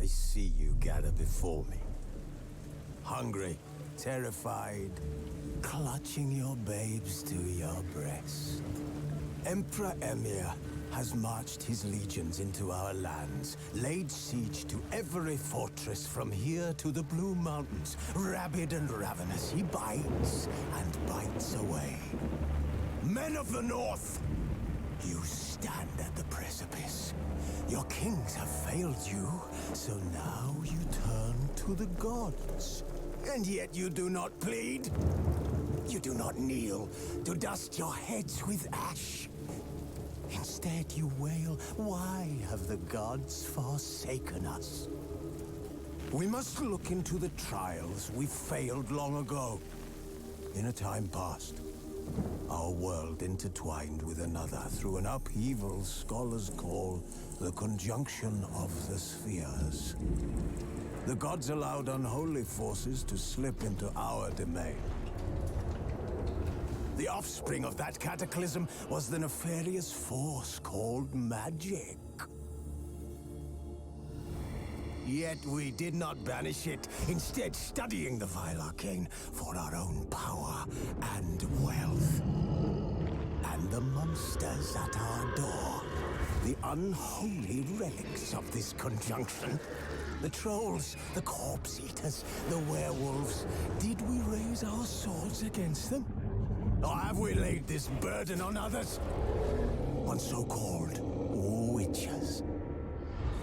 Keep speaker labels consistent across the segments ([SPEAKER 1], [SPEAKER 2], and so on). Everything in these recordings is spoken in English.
[SPEAKER 1] I see you gather before me. Hungry, terrified, clutching your babes to your breast. Emperor Emir has marched his legions into our lands, laid siege to every fortress from here to the Blue Mountains. Rabid and ravenous, he bites and bites away. Men of the North, you stand at the precipice. Your kings have failed you, so now you turn to the gods. And yet you do not plead. You do not kneel to dust your heads with ash. Instead you wail, why have the gods forsaken us? We must look into the trials we failed long ago. In a time past, our world intertwined with another through an upheaval scholars call the conjunction of the spheres. The gods allowed unholy forces to slip into our domain. The offspring of that cataclysm was the nefarious force called magic. Yet we did not banish it, instead studying the vile arcane for our own power and wealth. And the monsters at our door, the unholy relics of this conjunction. The trolls, the corpse eaters, the werewolves. Did we raise our swords against them? Or have we laid this burden on others? On so-called witches.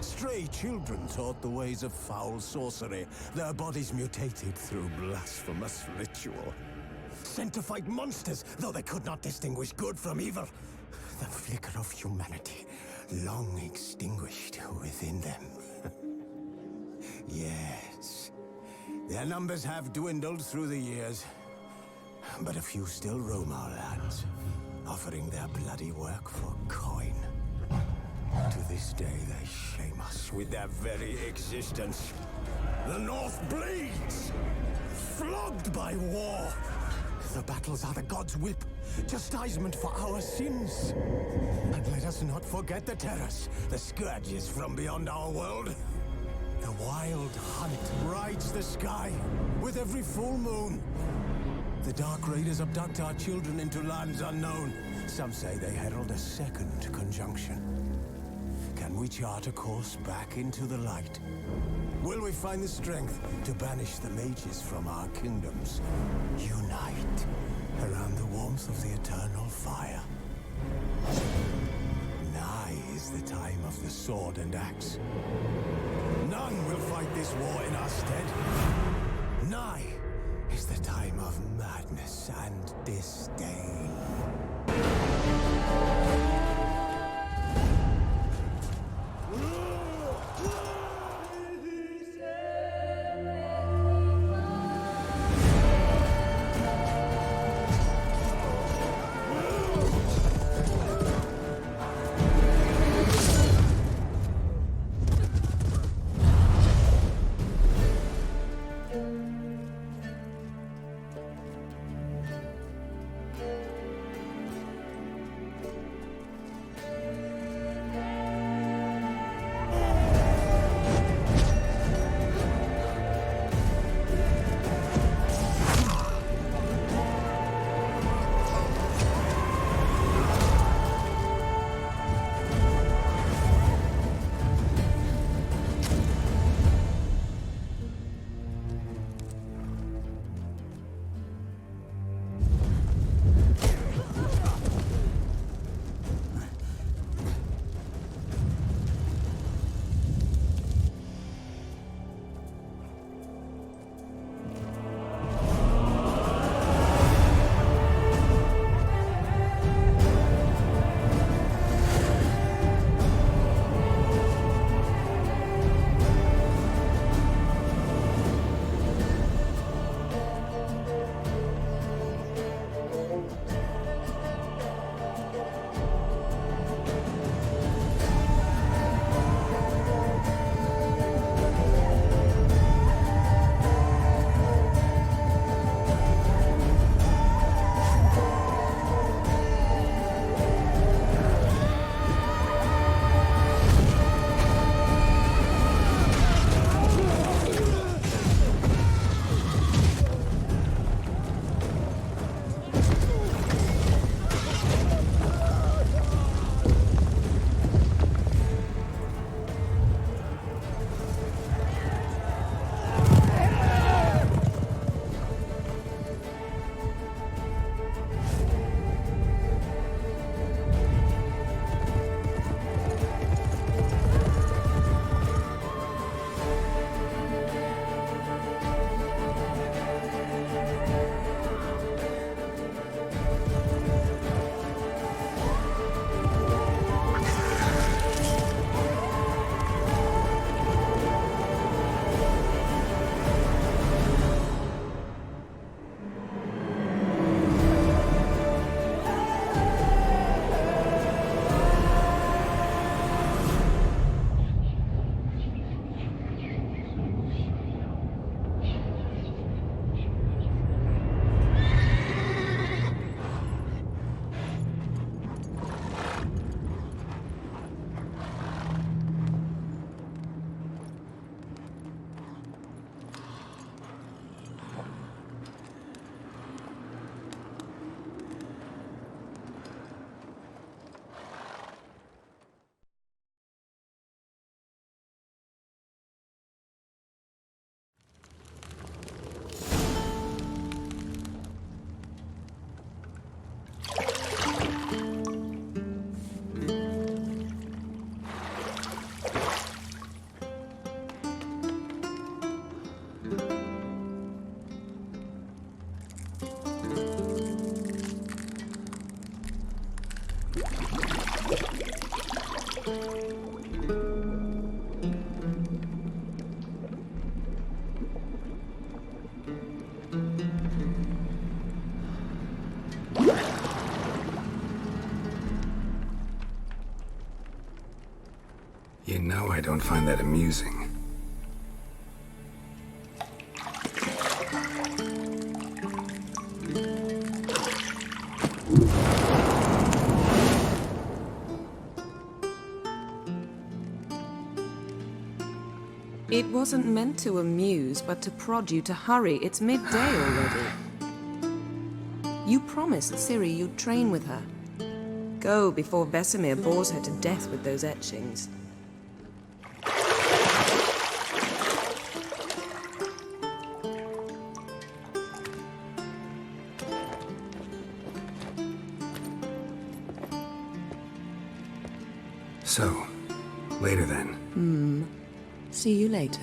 [SPEAKER 1] Stray children taught the ways of foul sorcery, their bodies mutated through blasphemous ritual. Sent to fight monsters, though they could not distinguish good from evil. The flicker of humanity, long extinguished within them. Yes, their numbers have dwindled through the years. But a few still roam our lands, offering their bloody work for coin. To this day, they shame us with their very existence. The North bleeds, flogged by war. The battles are the gods' whip, chastisement for our sins. And let us not forget the terrors, the scourges from beyond our world. The wild hunt rides the sky with every full moon. The Dark Raiders abduct our children into lands unknown. Some say they herald a second conjunction. Can we chart a course back into the light? Will we find the strength to banish the mages from our kingdoms? Unite around the warmth of the eternal fire. Nigh is the time of the sword and axe. None will fight this war in our stead. Nigh is the time of madness and disdain.
[SPEAKER 2] I don't find that amusing.
[SPEAKER 3] It wasn't meant to amuse, but to prod you to hurry. It's midday already. You promised Ciri you'd train with her. Go before Vesemir bores her to death with those etchings.
[SPEAKER 2] So, later then.
[SPEAKER 3] See you later.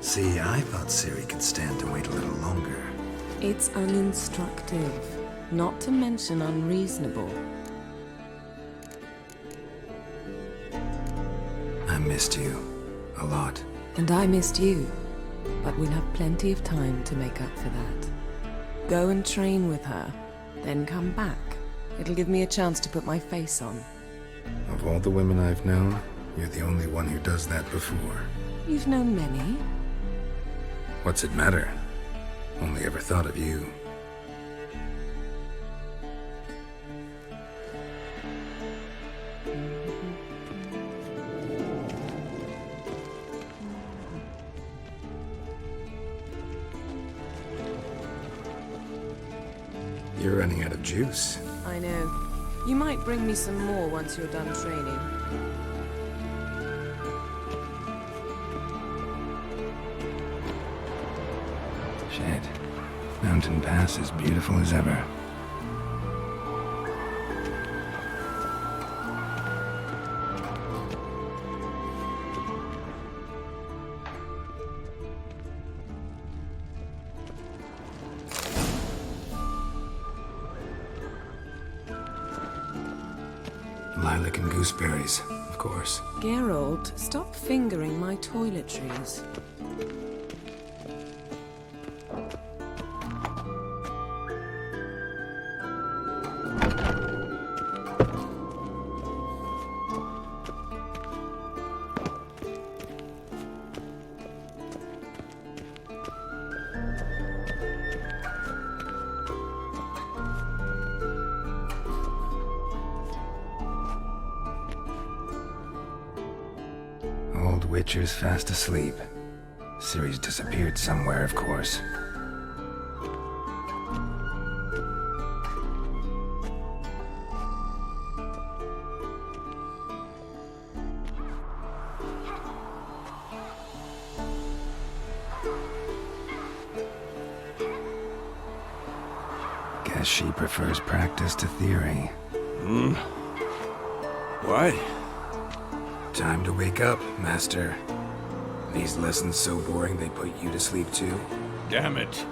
[SPEAKER 2] See, I thought Ciri could stand to wait a little longer.
[SPEAKER 3] It's uninstructive, not to mention unreasonable.
[SPEAKER 2] I missed you. A lot.
[SPEAKER 3] And I missed you. But we'll have plenty of time to make up for that. Go and train with her, then come back. It'll give me a chance to put my face on.
[SPEAKER 2] Of all the women I've known, you're the only one who does that before.
[SPEAKER 3] You've known many.
[SPEAKER 2] What's it matter? Only ever thought of you. You're running out of juice.
[SPEAKER 3] I know. You might bring me some more once you're done training.
[SPEAKER 2] Shit. Mountain Pass is beautiful as ever. Lilac and Gooseberries, of course.
[SPEAKER 3] Geralt, stop fingering my toiletries.
[SPEAKER 2] Old Witcher's fast asleep. Ciri's disappeared somewhere, of course. Guess she prefers practice to theory.
[SPEAKER 4] What?
[SPEAKER 2] Time to wake up, Master. These lessons so boring they put you to sleep too?
[SPEAKER 4] Damn it.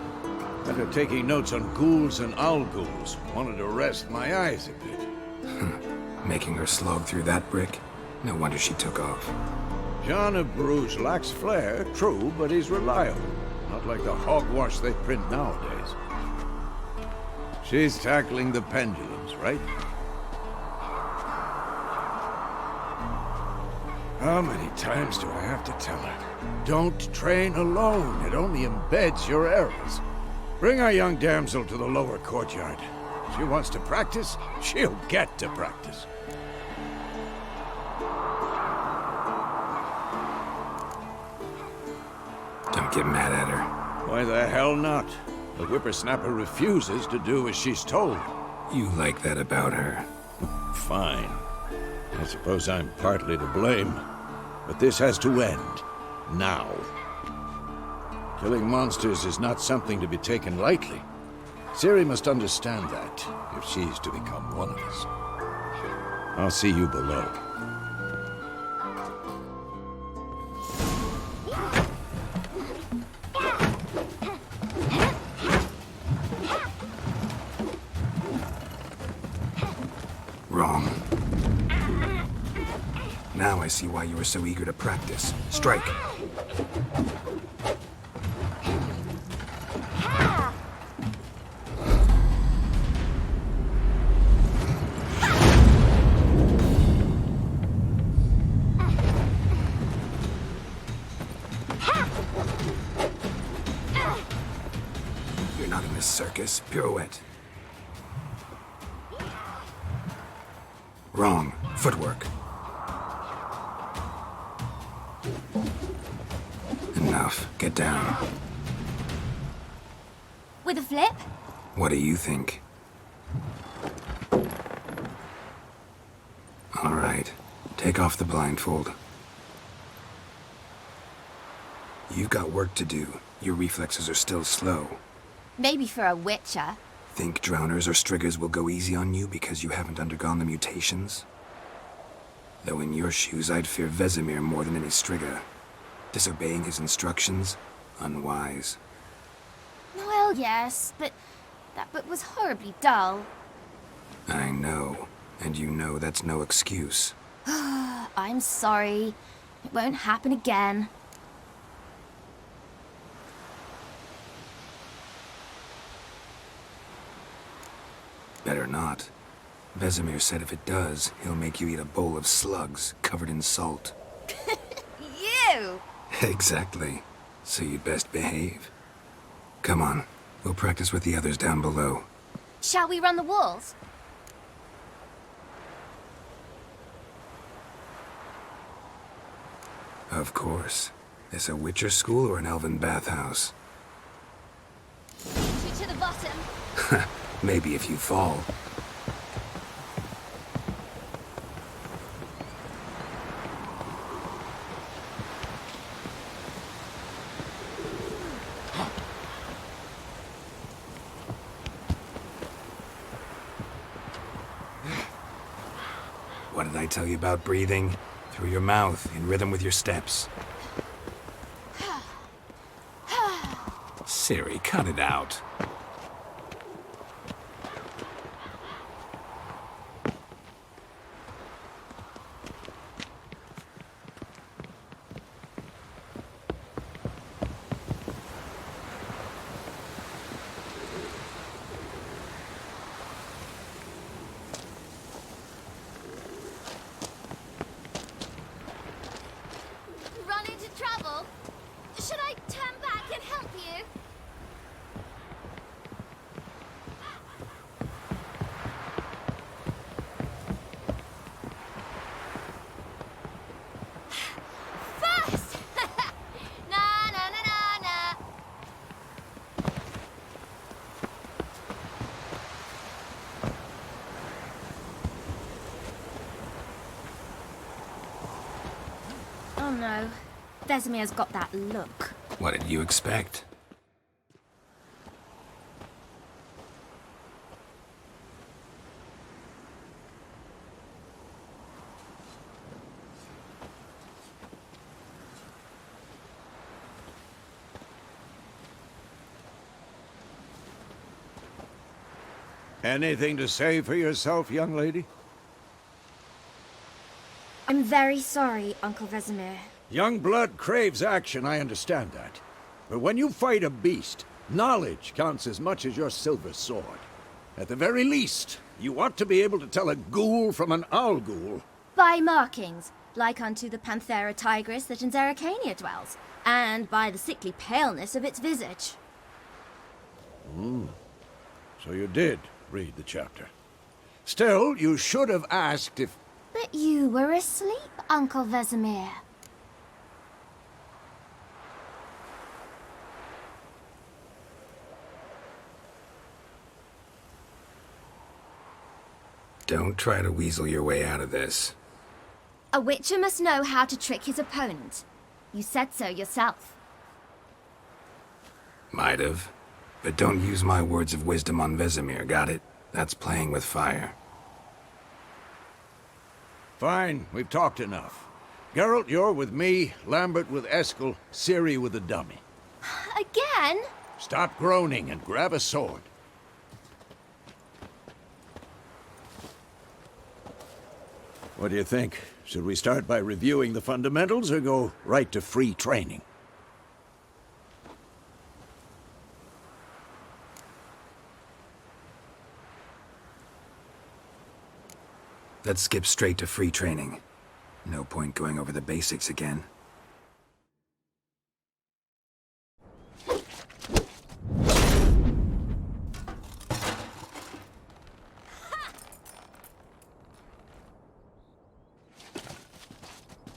[SPEAKER 4] After taking notes on ghouls and owl-ghouls, wanted to rest my eyes a bit.
[SPEAKER 2] Making her slog through that brick? No wonder she took off.
[SPEAKER 4] John of Bruges lacks flair, true, but he's reliable. Not like the hogwash they print nowadays. She's tackling the pendulums, right? How many times do I have to tell her? Don't train alone. It only embeds your errors. Bring our young damsel to the lower courtyard. She wants to practice, she'll get to practice.
[SPEAKER 2] Don't get mad at her.
[SPEAKER 4] Why the hell not? The whippersnapper refuses to do as she's told.
[SPEAKER 2] You like that about her.
[SPEAKER 4] Fine. I suppose I'm partly to blame. But this has to end. Now. Killing monsters is not something to be taken lightly. Ciri must understand that, if she's to become one of us. I'll see you below.
[SPEAKER 2] Wrong. Now I see why you were so eager to practice. Strike. You're not in this circus. Pirouette. Wrong. Footwork. Enough. Get down.
[SPEAKER 5] With a flip?
[SPEAKER 2] What do you think? All right. Take off the blindfold. You've got work to do. Your reflexes are still slow.
[SPEAKER 5] Maybe for a witcher.
[SPEAKER 2] Think drowners or striggers will go easy on you because you haven't undergone the mutations? Though in your shoes, I'd fear Vesemir more than any strigger. Disobeying his instructions? Unwise.
[SPEAKER 5] Well, yes, but that book was horribly dull.
[SPEAKER 2] I know. And you know that's no excuse.
[SPEAKER 5] I'm sorry. It won't happen again.
[SPEAKER 2] Better not. Vesemir said if it does, he'll make you eat a bowl of slugs covered in salt.
[SPEAKER 5] You!
[SPEAKER 2] Exactly. So you'd best behave. Come on. We'll practice with the others down below.
[SPEAKER 5] Shall we run the walls?
[SPEAKER 2] Of course. This a Witcher school or an elven bathhouse?
[SPEAKER 5] You to the bottom.
[SPEAKER 2] Maybe if you fall. What did I tell you about breathing? Through your mouth, in rhythm with your steps. Ciri, cut it out.
[SPEAKER 5] Run into trouble? Should I turn back and help you? First! Na na na na na. Oh no. Vesemir's got that look.
[SPEAKER 2] What did you expect?
[SPEAKER 4] Anything to say for yourself, young lady?
[SPEAKER 5] I'm very sorry, Uncle Vesemir.
[SPEAKER 4] Young blood craves action, I understand that. But when you fight a beast, knowledge counts as much as your silver sword. At the very least, you ought to be able to tell a ghoul from an owl ghoul.
[SPEAKER 5] By markings, like unto the Panthera tigris that in Zerrikania dwells, and by the sickly paleness of its visage.
[SPEAKER 4] So you did read the chapter. Still, you should have asked if...
[SPEAKER 5] But you were asleep, Uncle Vesemir.
[SPEAKER 2] Don't try to weasel your way out of this.
[SPEAKER 5] A witcher must know how to trick his opponent. You said so yourself.
[SPEAKER 2] Might have. But don't use my words of wisdom on Vesemir, got it? That's playing with fire.
[SPEAKER 4] Fine, we've talked enough. Geralt, you're with me, Lambert with Eskel, Ciri with the dummy.
[SPEAKER 5] Again?
[SPEAKER 4] Stop groaning and grab a sword. What do you think? Should we start by reviewing the fundamentals or go right to free training?
[SPEAKER 2] Let's skip straight to free training. No point going over the basics again.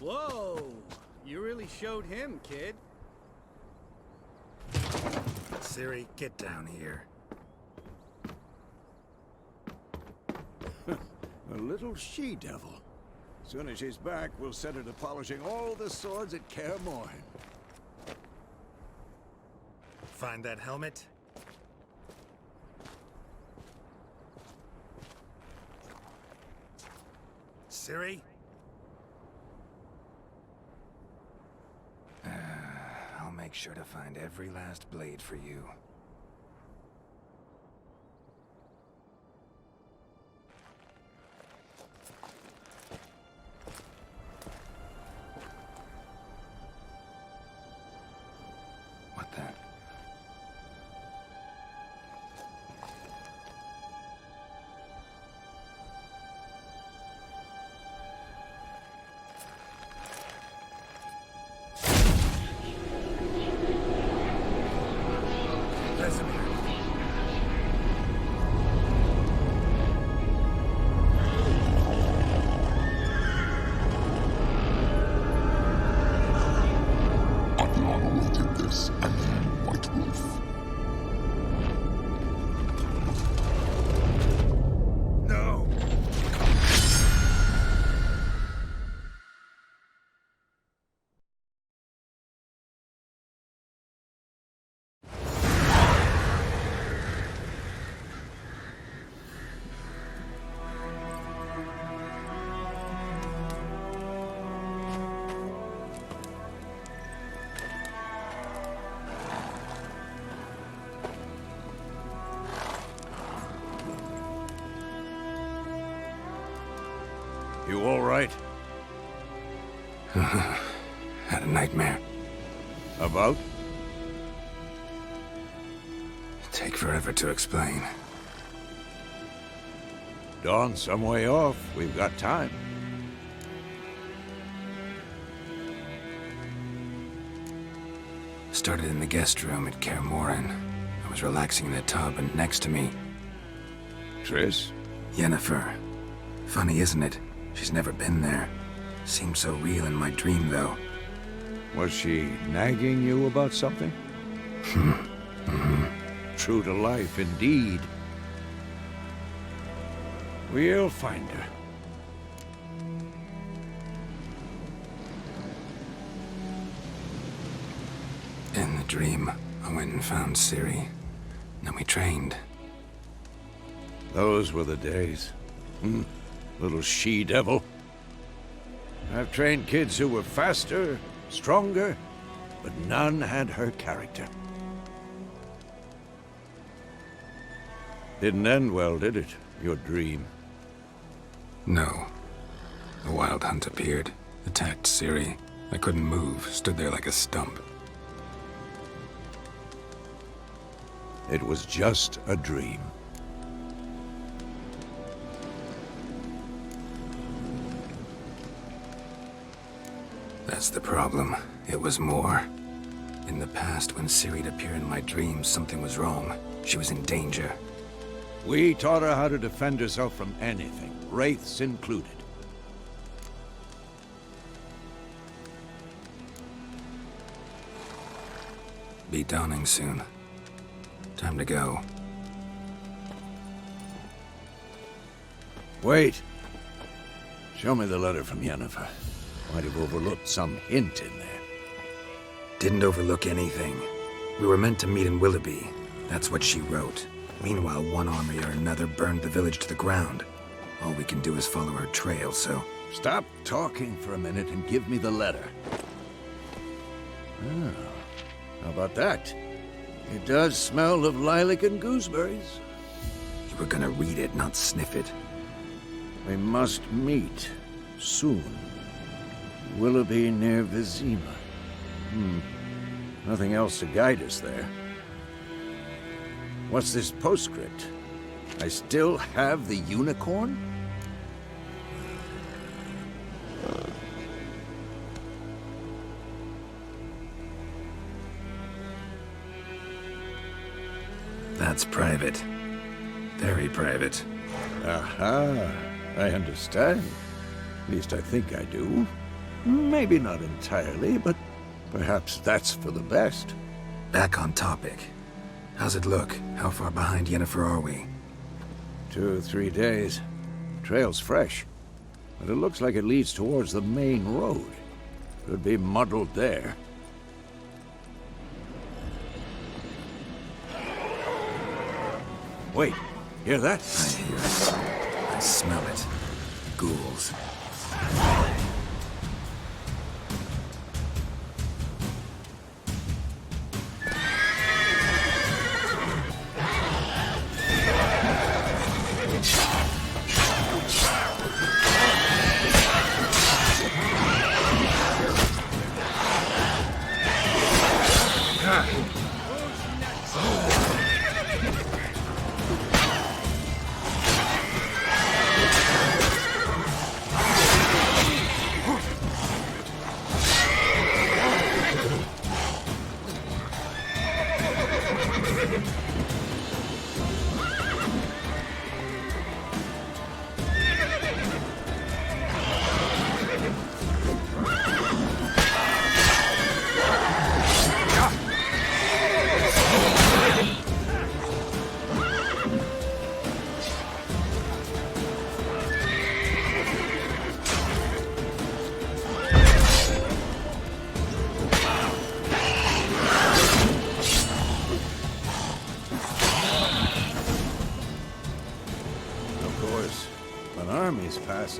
[SPEAKER 6] Whoa! You really showed him, kid.
[SPEAKER 2] Ciri, get down here.
[SPEAKER 4] A little she-devil. Soon as she's back, we'll set her to polishing all the swords at Kaer Morhen.
[SPEAKER 7] Find that helmet? Ciri?
[SPEAKER 2] I'll make sure to find every last blade for you. What the?
[SPEAKER 4] You all right?
[SPEAKER 2] Had a nightmare.
[SPEAKER 4] About?
[SPEAKER 2] Take forever to explain.
[SPEAKER 4] Dawn's some way off. We've got time.
[SPEAKER 2] Started in the guest room at Kaer Morhen. I was relaxing in the tub, and next to me,
[SPEAKER 4] Triss?
[SPEAKER 2] Yennefer. Funny, isn't it? She's never been there. Seemed so real in my dream, though.
[SPEAKER 4] Was she nagging you about something? True to life, indeed. We'll find her.
[SPEAKER 2] In the dream, I went and found Ciri. Then we trained.
[SPEAKER 4] Those were the days. Little she-devil. I've trained kids who were faster, stronger, but none had her character. Didn't end well, did it? Your dream?
[SPEAKER 2] No. The Wild Hunt appeared, attacked Ciri. I couldn't move, stood there like a stump.
[SPEAKER 4] It was just a dream.
[SPEAKER 2] That's the problem. It was more. In the past, when Ciri'd appear in my dreams, something was wrong. She was in danger.
[SPEAKER 4] We taught her how to defend herself from anything, wraiths included.
[SPEAKER 2] Be dawning soon. Time to go.
[SPEAKER 4] Wait. Show me the letter from Yennefer. Might have overlooked some hint in there.
[SPEAKER 2] Didn't overlook anything. We were meant to meet in Willoughby. That's what she wrote. Meanwhile, one army or another burned the village to the ground. All we can do is follow her trail, so...
[SPEAKER 4] Stop talking for a minute and give me the letter. Ah, how about that? It does smell of lilac and gooseberries.
[SPEAKER 2] You were gonna read it, not sniff it.
[SPEAKER 4] We must meet soon. Willoughby near Vizima. Nothing else to guide us there. What's this postscript? I still have the unicorn?
[SPEAKER 2] That's private. Very private.
[SPEAKER 4] Aha, I understand. At least I think I do. Maybe not entirely, but perhaps that's for the best.
[SPEAKER 2] Back on topic. How's it look? How far behind Yennefer are we?
[SPEAKER 4] 2 or 3 days. Trail's fresh, but it looks like it leads towards the main road. Could be muddled there. Wait, hear that?
[SPEAKER 2] I hear it. I smell it. Ghouls.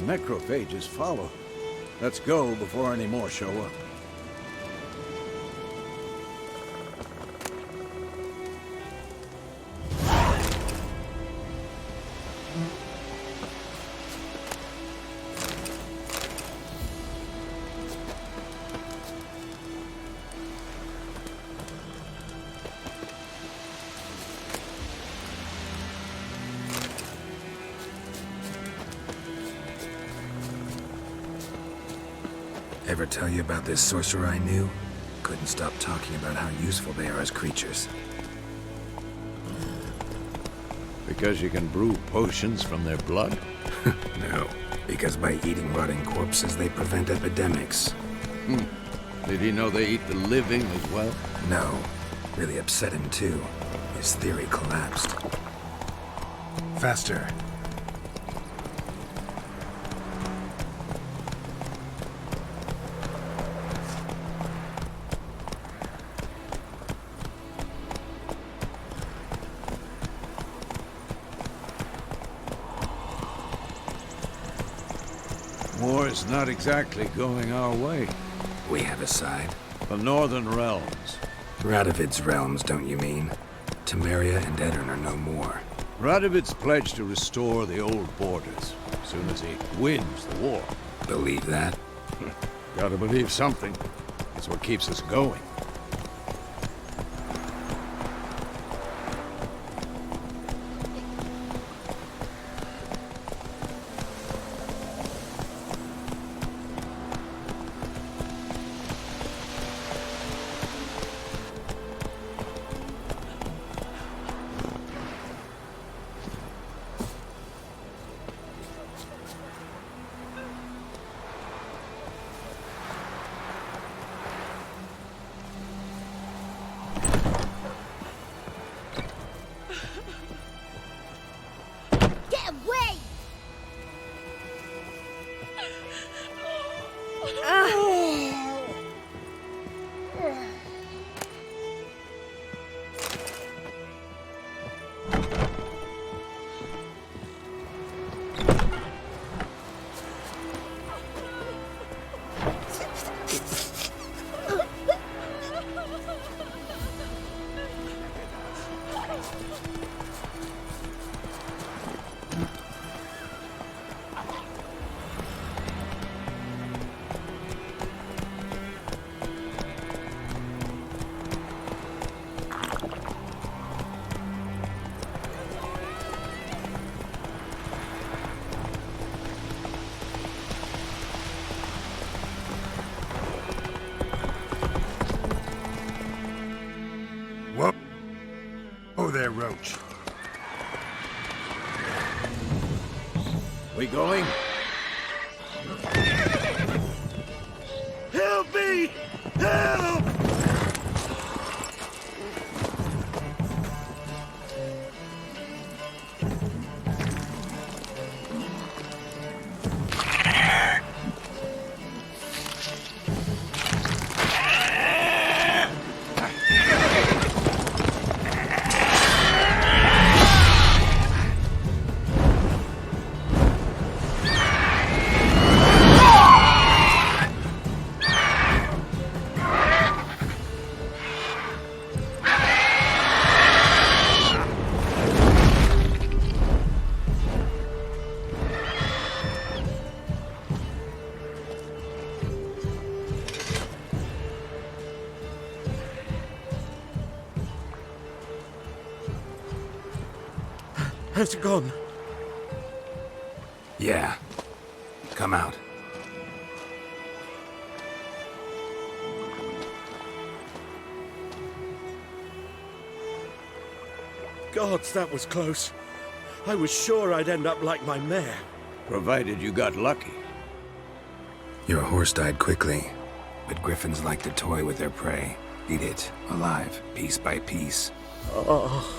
[SPEAKER 4] Necrophages follow. Let's go before any more show up.
[SPEAKER 2] Ever tell you about this sorcerer I knew? Couldn't stop talking about how useful they are as creatures.
[SPEAKER 4] Because you can brew potions from their blood?
[SPEAKER 2] No, because by eating rotting corpses, they prevent epidemics.
[SPEAKER 4] Did he know they eat the living as well?
[SPEAKER 2] No, really upset him too. His theory collapsed. Faster.
[SPEAKER 4] War's not exactly going our way.
[SPEAKER 2] We have a side.
[SPEAKER 4] The Northern Realms.
[SPEAKER 2] Radovid's realms, don't you mean? Temeria and Edirn are no more.
[SPEAKER 4] Radovid's pledged to restore the old borders as soon as he wins the war.
[SPEAKER 2] Believe that?
[SPEAKER 4] Gotta believe something. It's what keeps us going.
[SPEAKER 5] Get away!
[SPEAKER 7] Whoa. Oh there, Roach.
[SPEAKER 4] We going?
[SPEAKER 7] Help me! Help!
[SPEAKER 6] Has it gone?
[SPEAKER 2] Yeah. Come out.
[SPEAKER 6] Gods, that was close. I was sure I'd end up like my mare.
[SPEAKER 4] Provided you got lucky.
[SPEAKER 2] Your horse died quickly, but griffins like to toy with their prey. Eat it, alive, piece by piece.
[SPEAKER 6] Oh.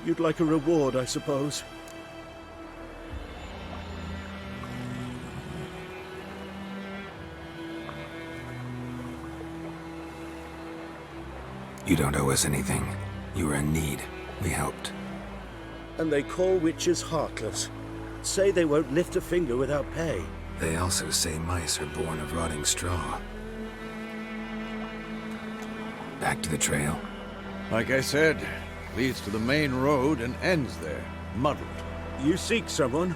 [SPEAKER 6] You'd like a reward, I suppose.
[SPEAKER 2] You don't owe us anything. You were in need. We helped.
[SPEAKER 6] And they call witches heartless. Say they won't lift a finger without pay.
[SPEAKER 2] They also say mice are born of rotting straw. Back to the trail.
[SPEAKER 4] Like I said, leads to the main road and ends there, muddled.
[SPEAKER 6] You seek someone?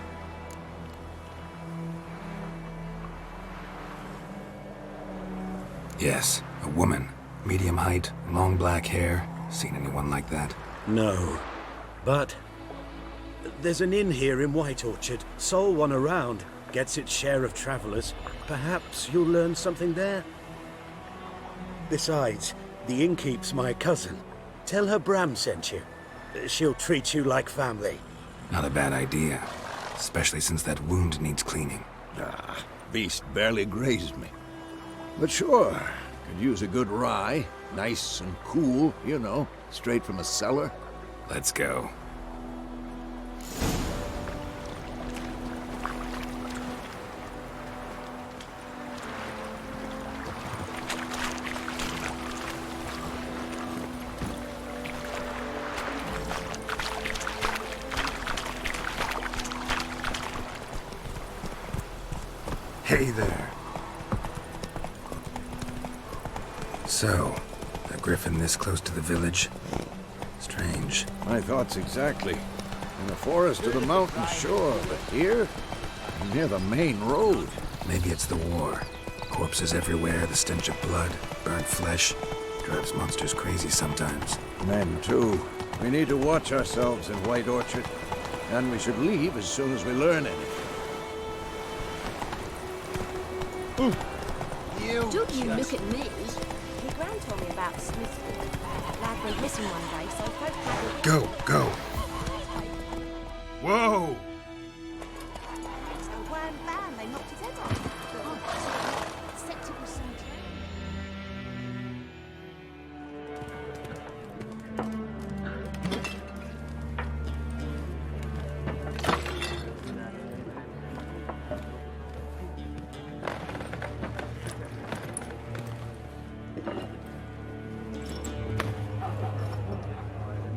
[SPEAKER 2] Yes, a woman. Medium height, long black hair. Seen anyone like that?
[SPEAKER 6] No. But there's an inn here in White Orchard. Sole one around. Gets its share of travelers. Perhaps you'll learn something there? Besides, the innkeep's my cousin. Tell her Bram sent you. She'll treat you like family.
[SPEAKER 2] Not a bad idea. Especially since that wound needs cleaning.
[SPEAKER 4] Ah, beast barely grazed me. But sure, could use a good rye. Nice and cool, you know, straight from a cellar.
[SPEAKER 2] Let's go. Hey there. So, a griffin this close to the village? Strange.
[SPEAKER 4] My thoughts exactly. In the forest or the mountain, sure, but here? near the main road.
[SPEAKER 2] Maybe it's the war. Corpses everywhere, the stench of blood, burnt flesh. Drives monsters crazy sometimes.
[SPEAKER 4] Men, too. We need to watch ourselves in White Orchard. And we should leave as soon as we learn anything.
[SPEAKER 5] Don't you look at me. My gran told me about Smith. That lad went missing one day, so folk had
[SPEAKER 7] Go, go. Whoa!
[SPEAKER 5] so wham bam, they knocked his head off. Septic was something.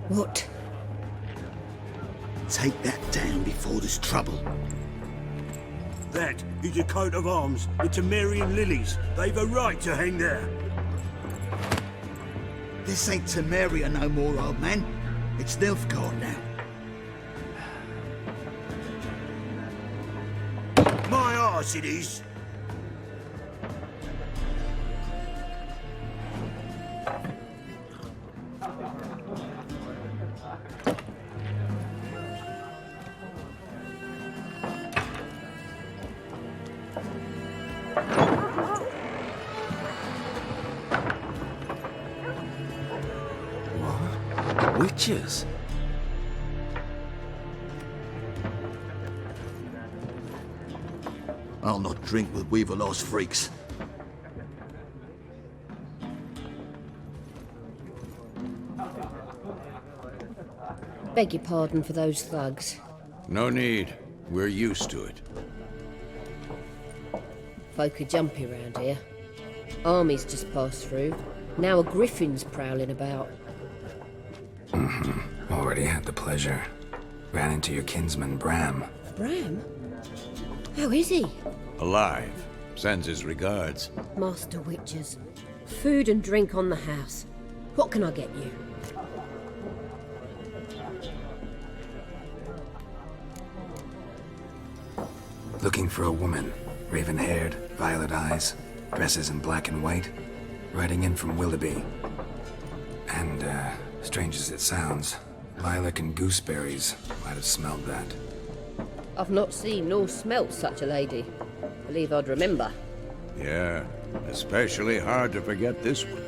[SPEAKER 8] What?
[SPEAKER 9] Take that down before there's trouble.
[SPEAKER 6] That is a coat of arms, the Temerian lilies. They've a right to hang there.
[SPEAKER 9] This ain't Temeria no more, old man. It's Nilfgaard now.
[SPEAKER 6] My arse it is.
[SPEAKER 9] Witches? I'll not drink with Weaverlost freaks.
[SPEAKER 8] Beg your pardon for those thugs.
[SPEAKER 4] No need. We're used to it.
[SPEAKER 8] Folk are jumpy round here. Armies just passed through. Now a griffin's prowling about.
[SPEAKER 2] Already had the pleasure. Ran into your kinsman, Bram.
[SPEAKER 8] Bram? How is he?
[SPEAKER 4] Alive. Sends his regards.
[SPEAKER 8] Master Witches. Food and drink on the house. What can I get you?
[SPEAKER 2] Looking for a woman. Raven-haired, violet eyes, dresses in black and white. Riding in from Willoughby. And, strange as it sounds, Lilac and Gooseberries might have smelled that.
[SPEAKER 8] I've not seen nor smelt such a lady. Believe I'd remember.
[SPEAKER 4] Yeah, especially hard to forget this one.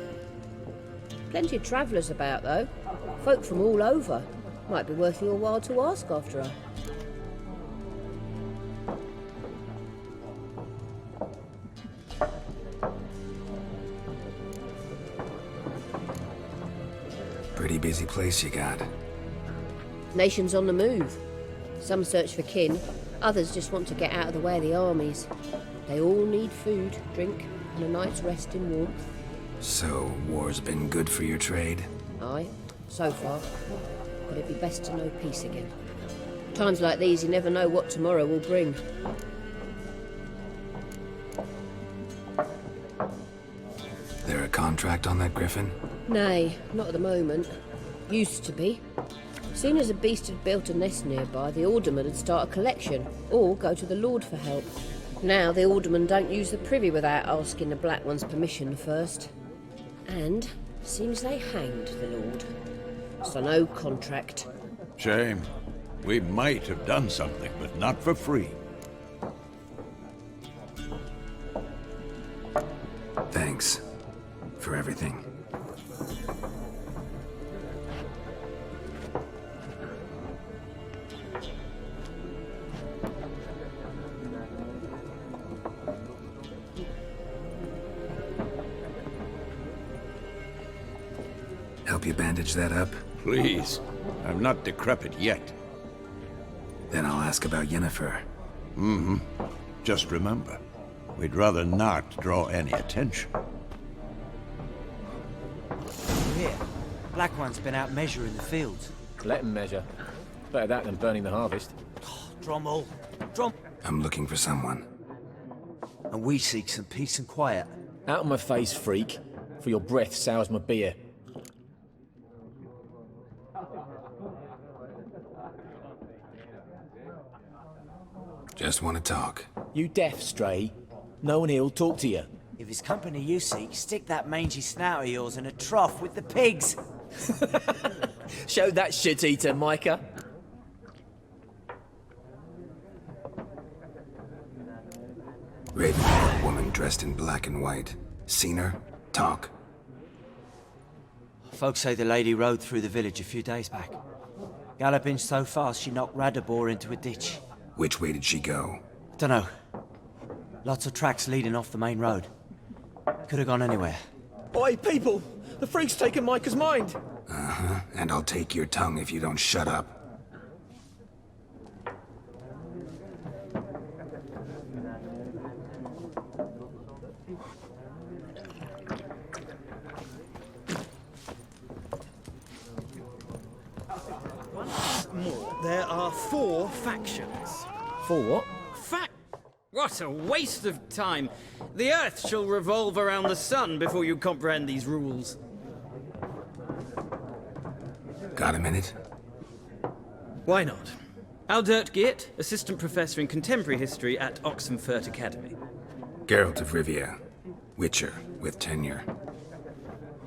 [SPEAKER 8] Plenty of travellers about, though. Folk from all over. Might be worth your while to ask after her.
[SPEAKER 2] Pretty busy place you got.
[SPEAKER 8] Nations on the move. Some search for kin, others just want to get out of the way of the armies. They all need food, drink, and a night's rest in warmth.
[SPEAKER 2] So, war's been good for your trade?
[SPEAKER 8] Aye, so far. But it'd be best to know peace again. Times like these, you never know what tomorrow will bring.
[SPEAKER 2] There a contract on that griffin?
[SPEAKER 8] Nay, not at the moment. Used to be. Soon as a beast had built a nest nearby, the alderman would start a collection, or go to the Lord for help. Now the alderman don't use the privy without asking the Black One's permission first. And seems they hanged the Lord. So no contract.
[SPEAKER 4] Shame. We might have done something, but not for free.
[SPEAKER 2] Thanks. For everything. Help you bandage that up?
[SPEAKER 4] Please. I'm not decrepit yet.
[SPEAKER 2] Then I'll ask about Yennefer.
[SPEAKER 4] Just remember, we'd rather not draw any attention.
[SPEAKER 10] Here, Black One's been out measuring the fields.
[SPEAKER 11] Let him measure. Better that than burning the harvest.
[SPEAKER 10] Drommel, Drom...
[SPEAKER 2] I'm looking for someone.
[SPEAKER 10] And we seek some peace and quiet.
[SPEAKER 11] Out of my face, freak. For your breath sours my beer.
[SPEAKER 2] Just want to talk.
[SPEAKER 11] You deaf, Stray? No one here'll talk to you.
[SPEAKER 10] If it's company you seek, stick that mangy snout of yours in a trough with the pigs.
[SPEAKER 11] Show that shit-eater, Micah.
[SPEAKER 2] Raven, a woman dressed in black and white. Seen her? Talk.
[SPEAKER 10] Folks say the lady rode through the village a few days back. Galloping so fast she knocked Radabor into a ditch.
[SPEAKER 2] Which way did she go?
[SPEAKER 10] Dunno. Lots of tracks leading off the main road. Could have gone anywhere.
[SPEAKER 11] Oi, people! The freak's taken Micah's mind!
[SPEAKER 2] Uh-huh, and I'll take your tongue if you don't shut up.
[SPEAKER 12] There are 4 factions.
[SPEAKER 11] For what?
[SPEAKER 12] What a waste of time. The Earth shall revolve around the sun before you comprehend these rules.
[SPEAKER 2] Got a minute?
[SPEAKER 12] Why not? Aldert Geert, Assistant Professor in Contemporary History at Oxenfurt Academy.
[SPEAKER 2] Geralt of Rivia. Witcher, with tenure.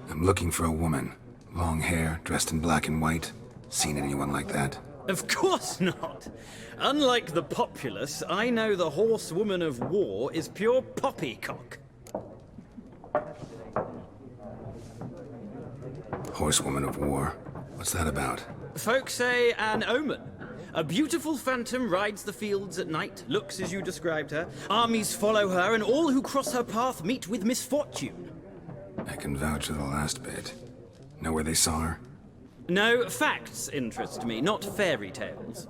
[SPEAKER 2] I'm looking for a woman. Long hair, dressed in black and white. Seen anyone like that?
[SPEAKER 12] Of course not. Unlike the populace, I know the horsewoman of war is pure poppycock.
[SPEAKER 2] Horsewoman of war? What's that about?
[SPEAKER 12] Folks say an omen. A beautiful phantom rides the fields at night, looks as you described her. Armies follow her, and all who cross her path meet with misfortune.
[SPEAKER 2] I can vouch for the last bit. Know where they saw her?
[SPEAKER 12] No, facts interest me, not fairy tales.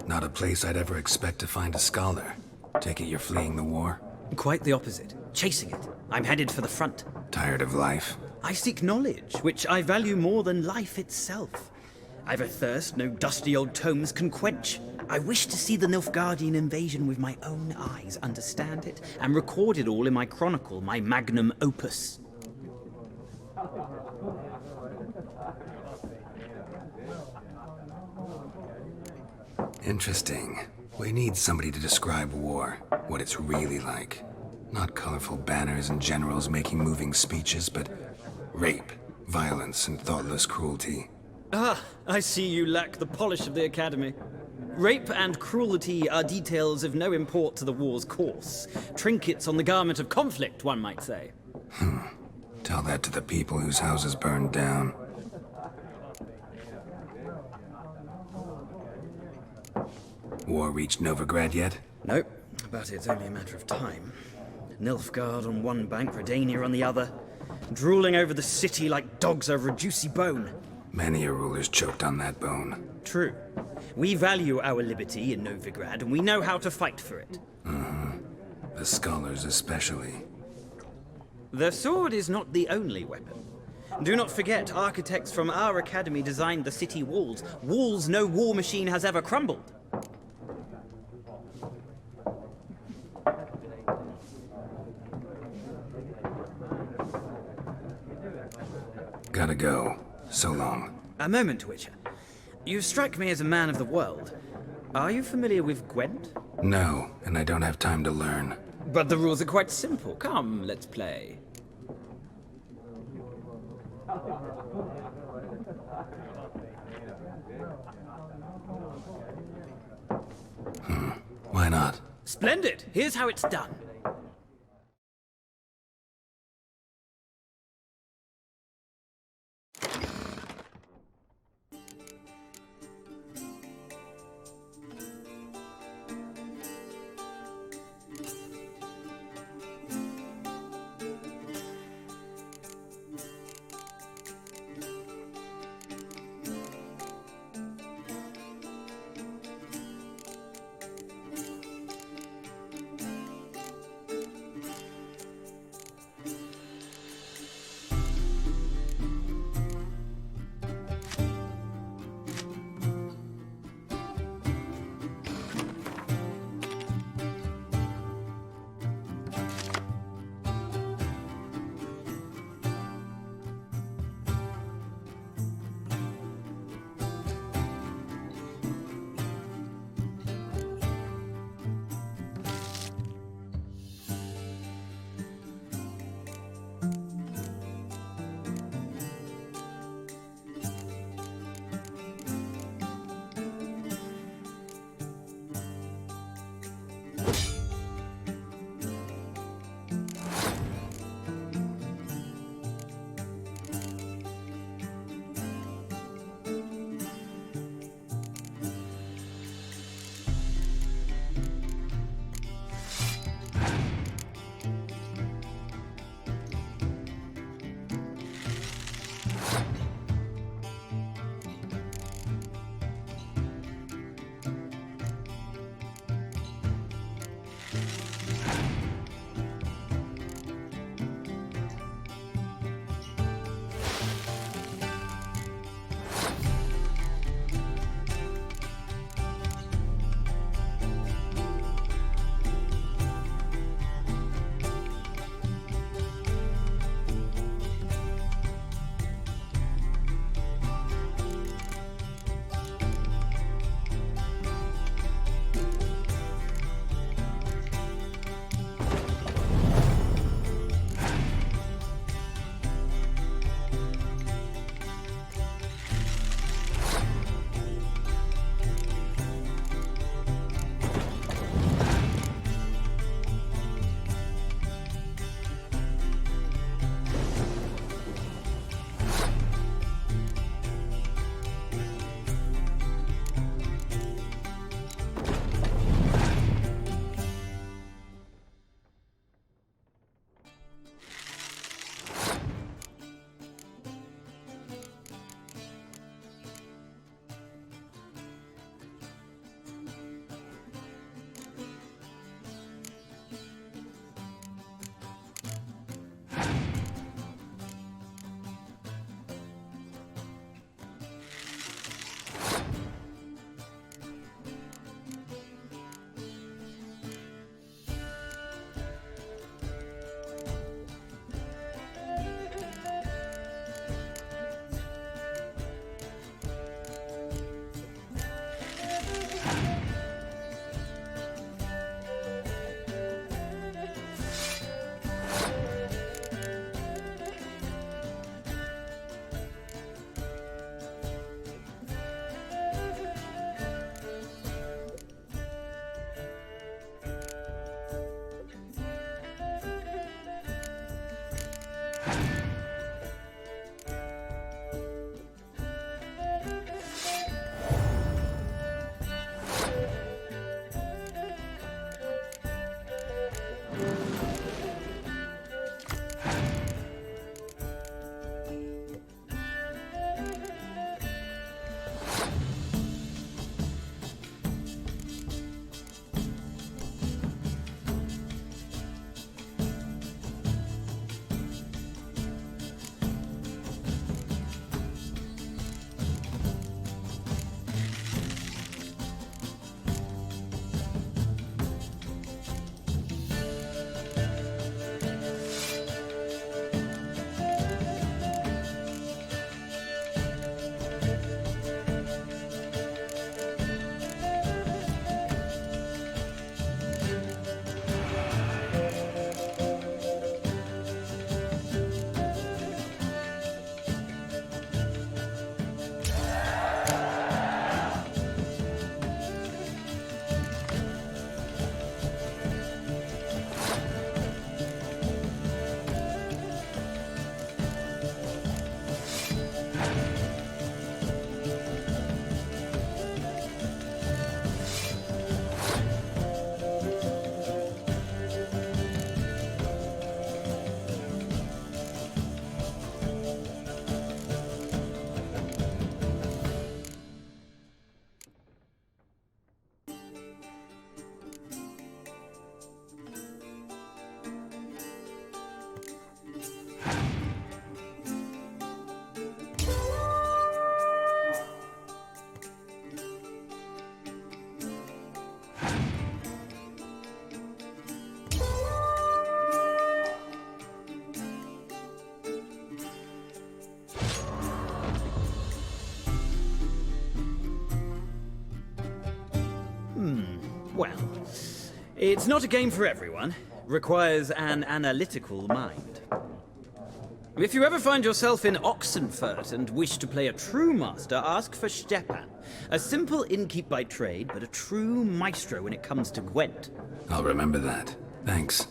[SPEAKER 2] Not a place I'd ever expect to find a scholar. Take it you're fleeing the war?
[SPEAKER 12] Quite the opposite. Chasing it. I'm headed for the front.
[SPEAKER 2] Tired of life?
[SPEAKER 12] I seek knowledge, which I value more than life itself. I've a thirst no dusty old tomes can quench. I wish to see the Nilfgaardian invasion with my own eyes, understand it, and record it all in my chronicle, my magnum opus.
[SPEAKER 2] Interesting. We need somebody to describe war, what it's really like. Not colorful banners and generals making moving speeches, but rape, violence, and thoughtless cruelty.
[SPEAKER 12] Ah, I see you lack the polish of the Academy. Rape and cruelty are details of no import to the war's course. Trinkets on the garment of conflict, one might say.
[SPEAKER 2] Tell that to the people whose houses burned down. War reached Novigrad yet?
[SPEAKER 12] Nope, but it's only a matter of time. Nilfgaard on one bank, Redania on the other, drooling over the city like dogs over a juicy bone.
[SPEAKER 2] Many a ruler's choked on that bone.
[SPEAKER 12] True. We value our liberty in Novigrad, and we know how to fight for it.
[SPEAKER 2] The scholars especially.
[SPEAKER 12] The sword is not the only weapon. Do not forget, architects from our academy designed the city walls. Walls no war machine has ever crumbled.
[SPEAKER 2] Gotta go. So long.
[SPEAKER 12] A moment, Witcher. You strike me as a man of the world. Are you familiar with Gwent?
[SPEAKER 2] No, and I don't have time to learn.
[SPEAKER 12] But the rules are quite simple. Come, let's play.
[SPEAKER 2] Why not?
[SPEAKER 12] Splendid! Here's how it's done. Well, it's not a game for everyone. Requires an analytical mind. If you ever find yourself in Oxenfurt and wish to play a true master, ask for Stepan. A simple innkeep by trade, but a true maestro when it comes to Gwent.
[SPEAKER 2] I'll remember that. Thanks.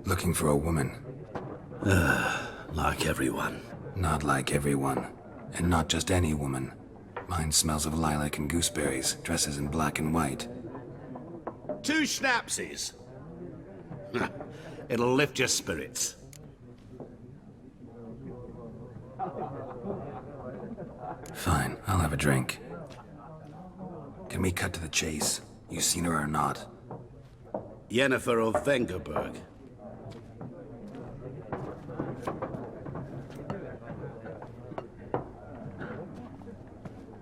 [SPEAKER 2] Looking for a woman.
[SPEAKER 6] Like everyone.
[SPEAKER 2] Not like everyone. And not just any woman. Mine smells of lilac and gooseberries, dresses in black and white.
[SPEAKER 7] 2 schnapsies. It'll lift your spirits.
[SPEAKER 2] Fine, I'll have a drink. Can we cut to the chase? You seen her or not?
[SPEAKER 7] Yennefer of Vengerberg.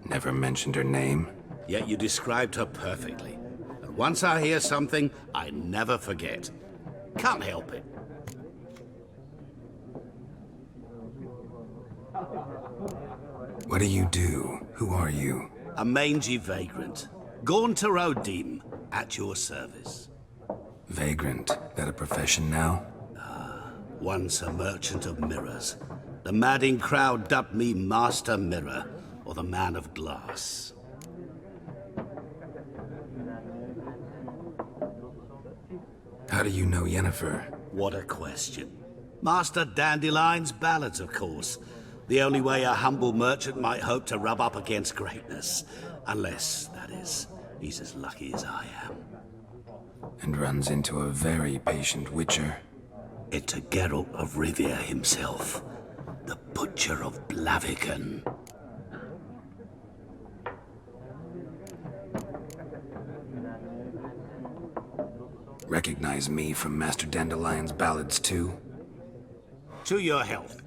[SPEAKER 2] Never mentioned her name.
[SPEAKER 7] Yet you described her perfectly. And once I hear something, I never forget. Can't help it.
[SPEAKER 2] What do you do? Who are you?
[SPEAKER 7] A mangy vagrant. Gaunter Odim, at your service.
[SPEAKER 2] Vagrant. That a profession now?
[SPEAKER 7] Once a merchant of mirrors. The madding crowd dubbed me Master Mirror, or the Man of Glass.
[SPEAKER 2] How do you know Yennefer?
[SPEAKER 7] What a question. Master Dandelion's ballads, of course. The only way a humble merchant might hope to rub up against greatness. Unless, that is, he's as lucky as I am.
[SPEAKER 2] And runs into a very patient witcher.
[SPEAKER 7] Into Geralt of Riva himself. The Butcher of Blaviken.
[SPEAKER 2] Recognize me from Master Dandelion's ballads too?
[SPEAKER 7] To your health.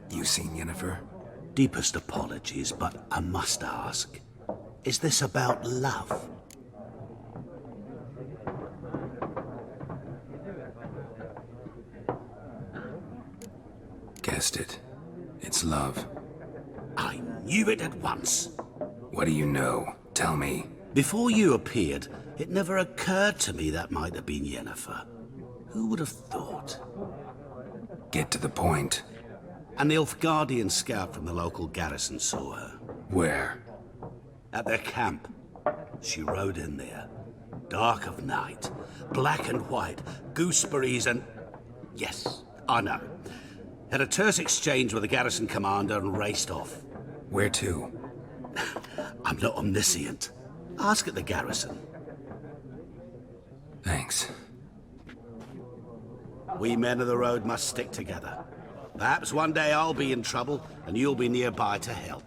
[SPEAKER 2] You seen Yennefer?
[SPEAKER 7] Deepest apologies, but I must ask. Is this about love?
[SPEAKER 2] Guessed it. It's love.
[SPEAKER 7] I knew it at once.
[SPEAKER 2] What do you know? Tell me.
[SPEAKER 7] Before you appeared, it never occurred to me that might have been Yennefer. Who would have thought?
[SPEAKER 2] Get to the point.
[SPEAKER 7] An Nilfgaardian scout from the local garrison saw her.
[SPEAKER 2] Where?
[SPEAKER 7] At their camp. She rode in there. Dark of night. Black and white. Gooseberries and... Yes, I know. Had a terse exchange with the garrison commander and raced off.
[SPEAKER 2] Where to?
[SPEAKER 7] I'm not omniscient. Ask at the garrison.
[SPEAKER 2] Thanks.
[SPEAKER 7] We men of the road must stick together. Perhaps one day I'll be in trouble and you'll be nearby to help.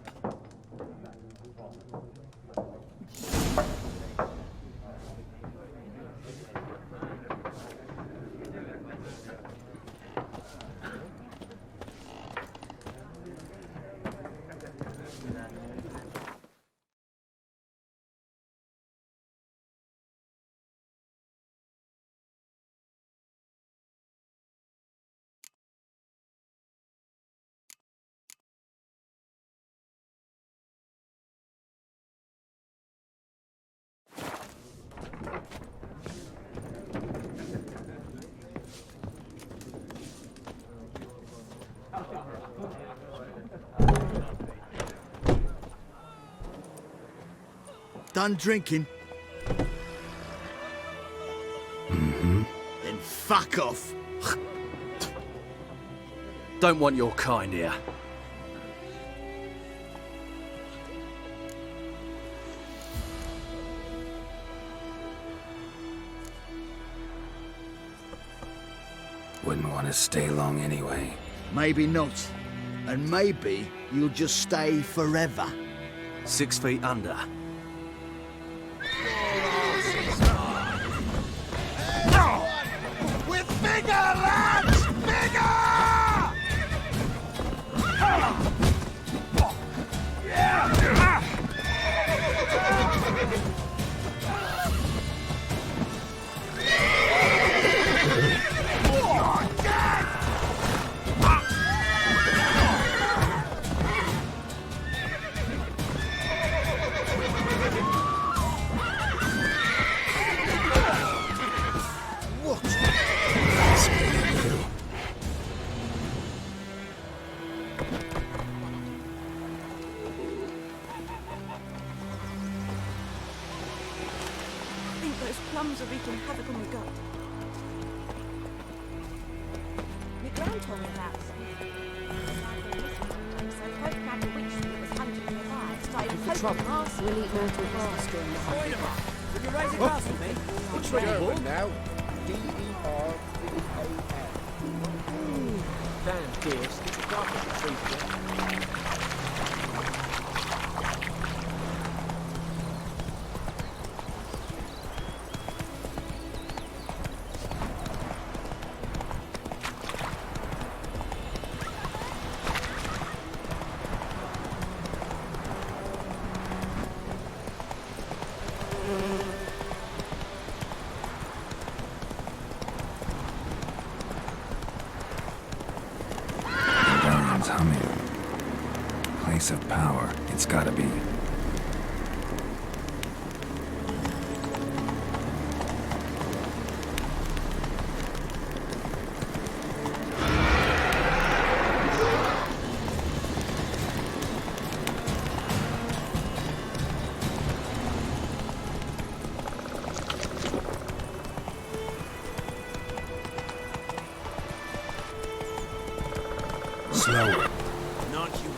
[SPEAKER 9] Done drinking?
[SPEAKER 2] Mm-hmm.
[SPEAKER 9] Then fuck off.
[SPEAKER 13] Don't want your kind here.
[SPEAKER 2] Wouldn't want to stay long anyway.
[SPEAKER 9] Maybe not. And maybe you'll just stay forever.
[SPEAKER 13] 6 feet under.
[SPEAKER 9] We're bigger, lads! Bigger!
[SPEAKER 14] Plums are wreaking havoc on the gut. My gran told me about so folk grabbed a witch that was hunted nearby. Started poking arse.
[SPEAKER 8] We'll eat mortal grass during the hunt.
[SPEAKER 13] Will you raise a glass with me? Which way you
[SPEAKER 11] now? D-E-R-V-A-N. Damn dear, stick a dark at the tree together.
[SPEAKER 2] Place of power, it's gotta be. Slower.
[SPEAKER 6] Not human.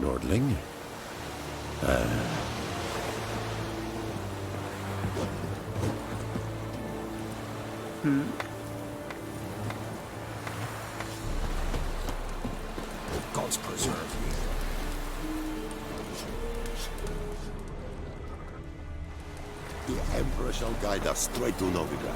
[SPEAKER 4] Nordling?
[SPEAKER 11] Gods preserve you.
[SPEAKER 15] The Emperor shall guide us straight to Novigrad.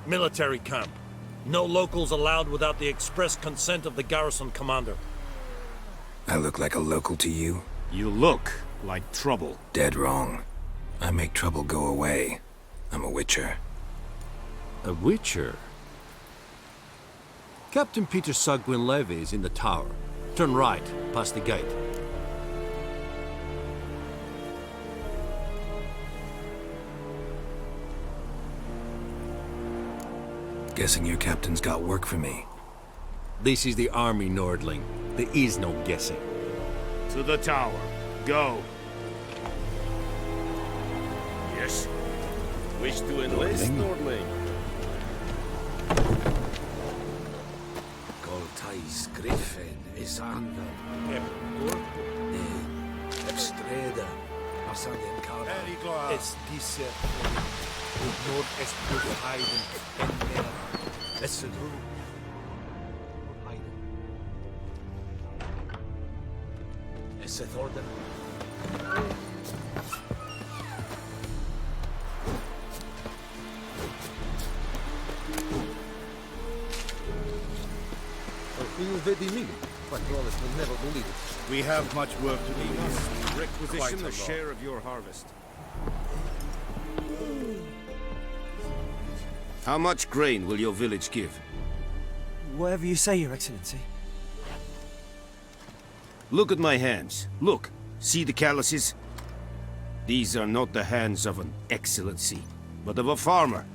[SPEAKER 16] Military camp. No locals allowed without the express consent of the garrison commander.
[SPEAKER 2] I look like a local to you?
[SPEAKER 16] You look like trouble.
[SPEAKER 2] Dead wrong. I make trouble go away. I'm a witcher.
[SPEAKER 13] A witcher? Captain Peter Sagwin Levy is in the tower. Turn right, past the gate.
[SPEAKER 2] Guessing your captain's got work for me.
[SPEAKER 13] This is the army, Nordling. There is no guessing.
[SPEAKER 16] To the tower. Go. Yes. Wish to enlist, Nordling?
[SPEAKER 1] Goltais Griffin is under. Ebstreda. Asagen Kara. Es diese. Nord es Heiden. Es Ru. Es Thorden.
[SPEAKER 16] We have much work to do. We must requisition a share of your harvest. How much grain will your village give?
[SPEAKER 10] Whatever you say, Your Excellency.
[SPEAKER 16] Look at my hands. Look. See the calluses? These are not the hands of an excellency, but of a farmer.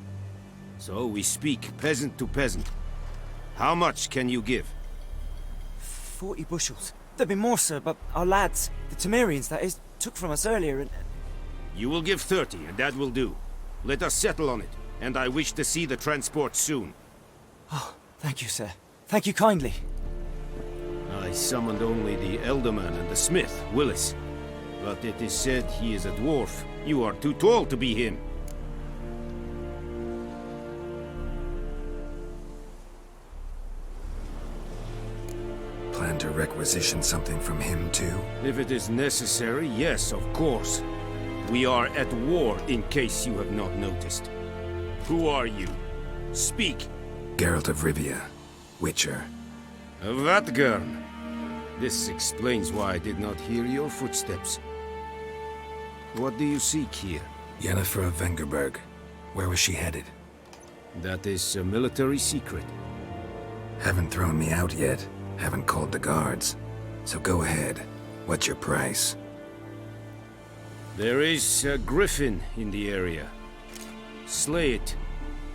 [SPEAKER 16] So we speak peasant to peasant. How much can you give?
[SPEAKER 10] 40 bushels. There'd be more, sir, but our lads, the Temerians, that is, took from us earlier and...
[SPEAKER 16] You will give 30, and that will do. Let us settle on it, and I wish to see the transport soon.
[SPEAKER 10] Oh, thank you, sir. Thank you kindly.
[SPEAKER 16] I summoned only the Elderman and the smith, Willis. But it is said he is a dwarf. You are too tall to be him.
[SPEAKER 2] Plan to requisition something from him, too?
[SPEAKER 16] If it is necessary, yes, of course. We are at war, in case you have not noticed. Who are you? Speak.
[SPEAKER 2] Geralt of Rivia, Witcher.
[SPEAKER 16] Vatgern. This explains why I did not hear your footsteps. What do you seek here?
[SPEAKER 2] Yennefer of Vengerberg. Where was she headed?
[SPEAKER 16] That is a military secret.
[SPEAKER 2] Haven't thrown me out yet. Haven't called the guards. So go ahead. What's your price?
[SPEAKER 16] There is a griffin in the area. Slay it.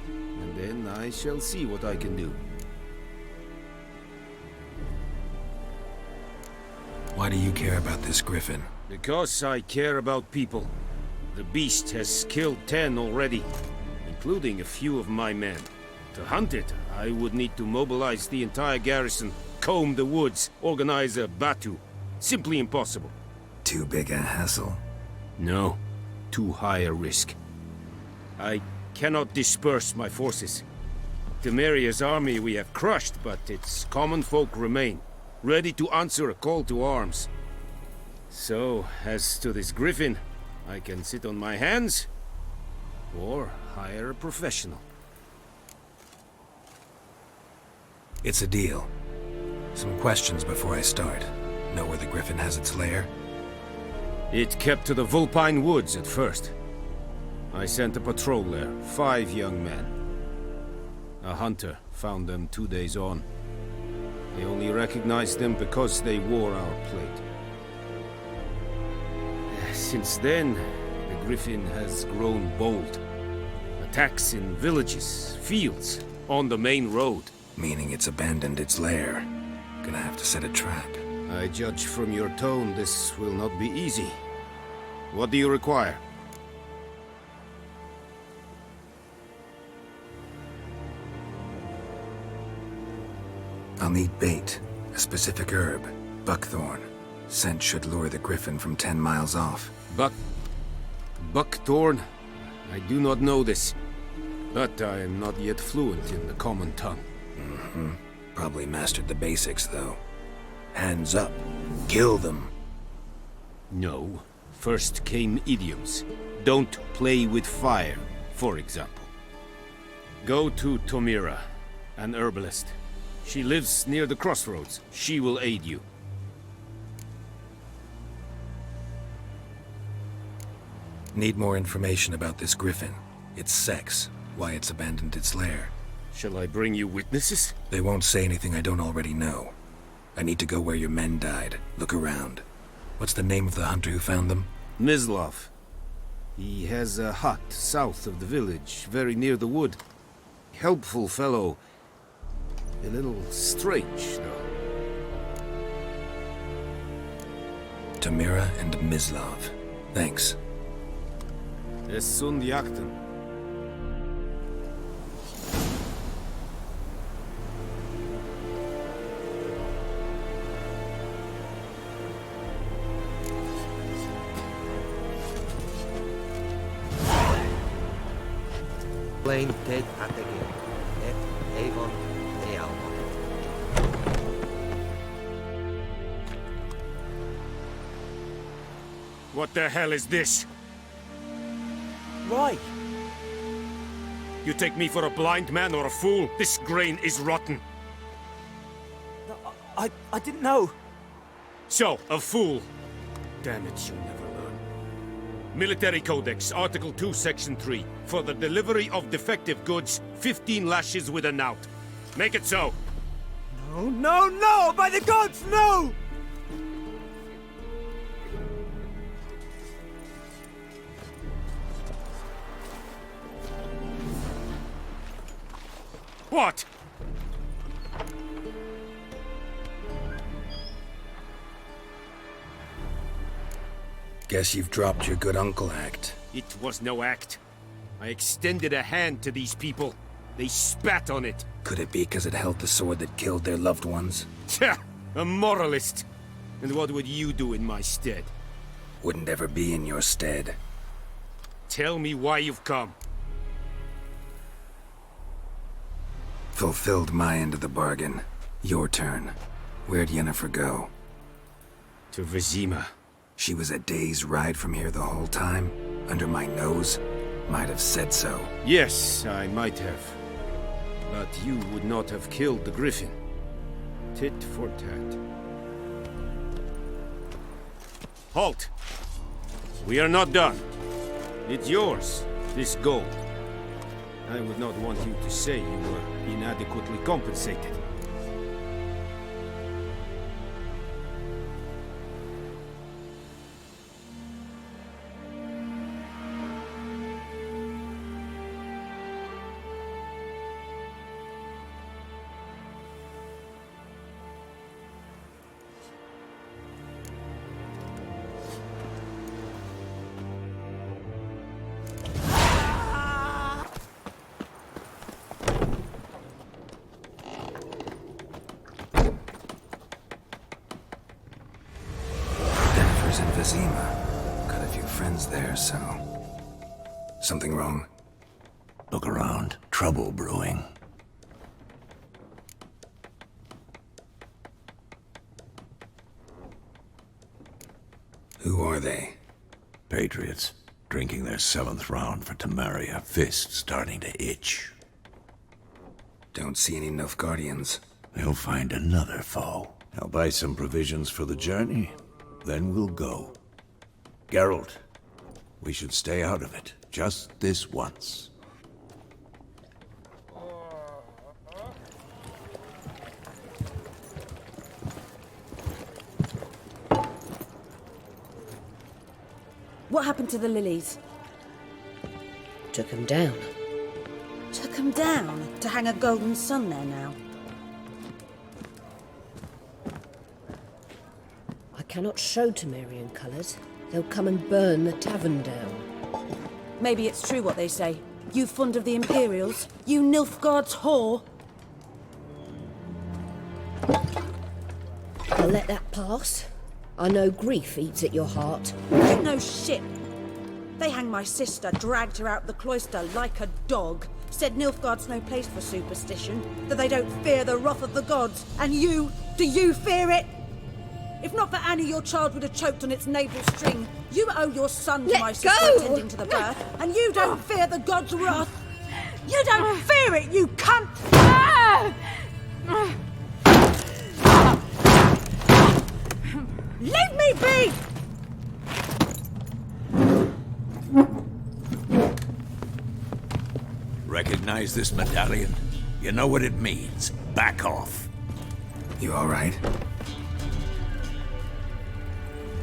[SPEAKER 16] And then I shall see what I can do.
[SPEAKER 2] Why do you care about this griffin?
[SPEAKER 16] Because I care about people. The beast has killed 10 already, including a few of my men. To hunt it, I would need to mobilize the entire garrison, comb the woods, organize a batu. Simply impossible.
[SPEAKER 2] Too big a hassle?
[SPEAKER 16] No. Too high a risk. I cannot disperse my forces. Temeria's army we have crushed, but its common folk remain, ready to answer a call to arms. So, as to this griffin, I can sit on my hands, or hire a professional.
[SPEAKER 2] It's a deal. Some questions before I start. Know where the griffin has its lair?
[SPEAKER 16] It kept to the Vulpine Woods at first. I sent a patrol there, 5 young men. A hunter found them 2 days on. I only recognized them because they wore our plate. Since then, the griffin has grown bold. Attacks in villages, fields, on the main road.
[SPEAKER 2] Meaning it's abandoned its lair. Gonna have to set a trap.
[SPEAKER 16] I judge from your tone this will not be easy. What do you require?
[SPEAKER 2] I'll need bait, a specific herb, buckthorn. Scent should lure the griffin from 10 miles off.
[SPEAKER 16] Buckthorn? I do not know this. But I am not yet fluent in the common tongue.
[SPEAKER 2] Mm-hmm. Probably mastered the basics, though. Hands up. Kill them.
[SPEAKER 16] No. First came idioms. Don't play with fire, for example. Go to Tomira, an herbalist. She lives near the crossroads. She will aid you.
[SPEAKER 2] Need more information about this griffin. Its sex, why it's abandoned its lair.
[SPEAKER 16] Shall I bring you witnesses?
[SPEAKER 2] They won't say anything I don't already know. I need to go where your men died. Look around. What's the name of the hunter who found them?
[SPEAKER 16] Mislav. He has a hut south of the village, very near the wood. Helpful fellow. A little strange, though.
[SPEAKER 2] Tamira and Mislav. Thanks.
[SPEAKER 16] Es sunt jakten.
[SPEAKER 11] Plain Ted Atege, et Avon Ealmon.
[SPEAKER 16] What the hell is this?
[SPEAKER 10] Right.
[SPEAKER 16] You take me for a blind man or a fool? This grain is rotten.
[SPEAKER 10] I didn't know.
[SPEAKER 16] So, a fool. Damn it, you'll never learn. Military Codex, Article 2, Section 3. For the delivery of defective goods, 15 lashes with a knout. Make it so.
[SPEAKER 10] No, no, no! By the gods, no!
[SPEAKER 16] What?
[SPEAKER 2] Guess you've dropped your good uncle act.
[SPEAKER 16] It was no act. I extended a hand to these people. They spat on it.
[SPEAKER 2] Could it be because it held the sword that killed their loved ones?
[SPEAKER 16] Tja! A moralist! And what would you do in my stead?
[SPEAKER 2] Wouldn't ever be in your stead.
[SPEAKER 16] Tell me why you've come.
[SPEAKER 2] Fulfilled my end of the bargain. Your turn. Where'd Yennefer go?
[SPEAKER 16] To Vizima.
[SPEAKER 2] She was a day's ride from here the whole time? Under my nose? Might have said so.
[SPEAKER 16] Yes, I might have. But you would not have killed the griffin. Tit for tat. Halt! We are not done. It's yours, this gold. I would not want you to say you were inadequately compensated.
[SPEAKER 2] In Vizima. Got a few friends there, so... Something wrong?
[SPEAKER 1] Look around. Trouble brewing.
[SPEAKER 2] Who are they?
[SPEAKER 1] Patriots. Drinking their 7th round for Temeria. Fist starting to itch.
[SPEAKER 2] Don't see any Nilfgaardians.
[SPEAKER 1] They'll find another foe. I'll buy some provisions for the journey. Then we'll go. Geralt, we should stay out of it. Just this once.
[SPEAKER 14] What happened to the lilies?
[SPEAKER 8] Took them down.
[SPEAKER 14] Took them down to hang a golden sun there now.
[SPEAKER 8] I cannot show Temerian colours. They'll come and burn the tavern down.
[SPEAKER 14] Maybe it's true what they say. You fond of the Imperials? You Nilfgaard's whore?
[SPEAKER 8] I'll let that pass. I know grief eats at your heart.
[SPEAKER 14] You know shit. They hanged my sister, dragged her out the cloister like a dog. Said Nilfgaard's no place for superstition, that they don't fear the wrath of the gods. And you, do you fear it? If not for Annie, your child would have choked on its navel string. You owe your son to my sister attending to the birth, and you don't fear the god's wrath. You don't fear it, you cunt! Leave me be!
[SPEAKER 4] recognize this medallion? You know what it means. Back off.
[SPEAKER 2] You all right?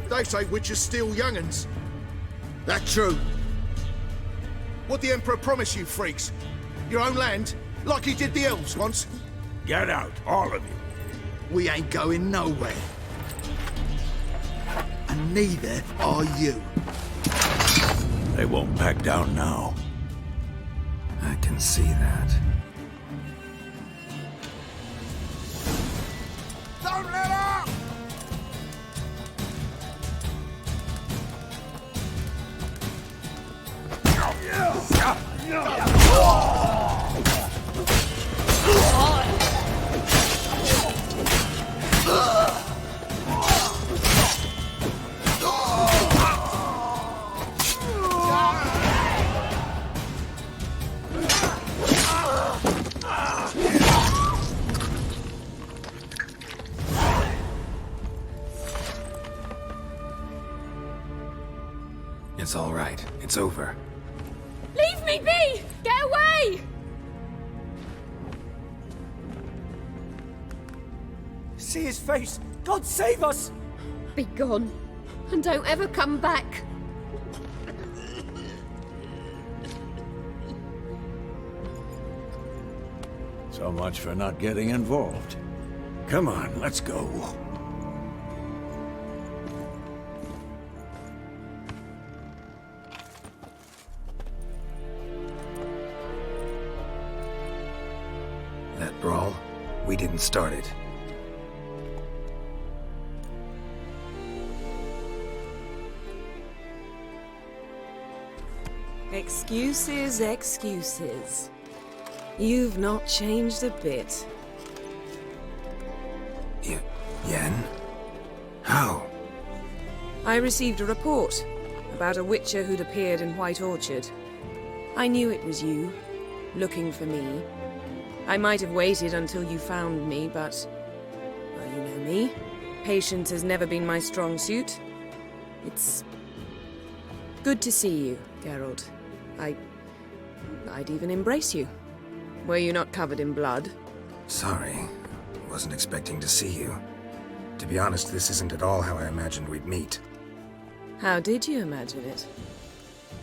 [SPEAKER 15] They say witches steal young'uns. That true? What the Emperor promised you, freaks? Your own land? Like he did the elves once?
[SPEAKER 4] Get out, all of you.
[SPEAKER 9] We ain't going nowhere. And neither are you.
[SPEAKER 4] They won't back down now.
[SPEAKER 2] I can see that.
[SPEAKER 15] Don't let up!
[SPEAKER 2] It's all right. It's over.
[SPEAKER 5] Leave me be! Get away!
[SPEAKER 10] See his face! God save us!
[SPEAKER 8] Be gone, and don't ever come back.
[SPEAKER 4] So much for not getting involved. Come on, let's go.
[SPEAKER 2] That brawl, we didn't start it.
[SPEAKER 3] Excuses, excuses. You've not changed a bit.
[SPEAKER 2] Yen? How?
[SPEAKER 3] I received a report about a witcher who'd appeared in White Orchard. I knew it was you, looking for me. I might have waited until you found me, but... well, you know me. Patience has never been my strong suit. It's... good to see you, Geralt. I'd even embrace you. Were you not covered in blood?
[SPEAKER 2] Sorry. Wasn't expecting to see you. To be honest, this isn't at all how I imagined we'd meet.
[SPEAKER 3] How did you imagine it?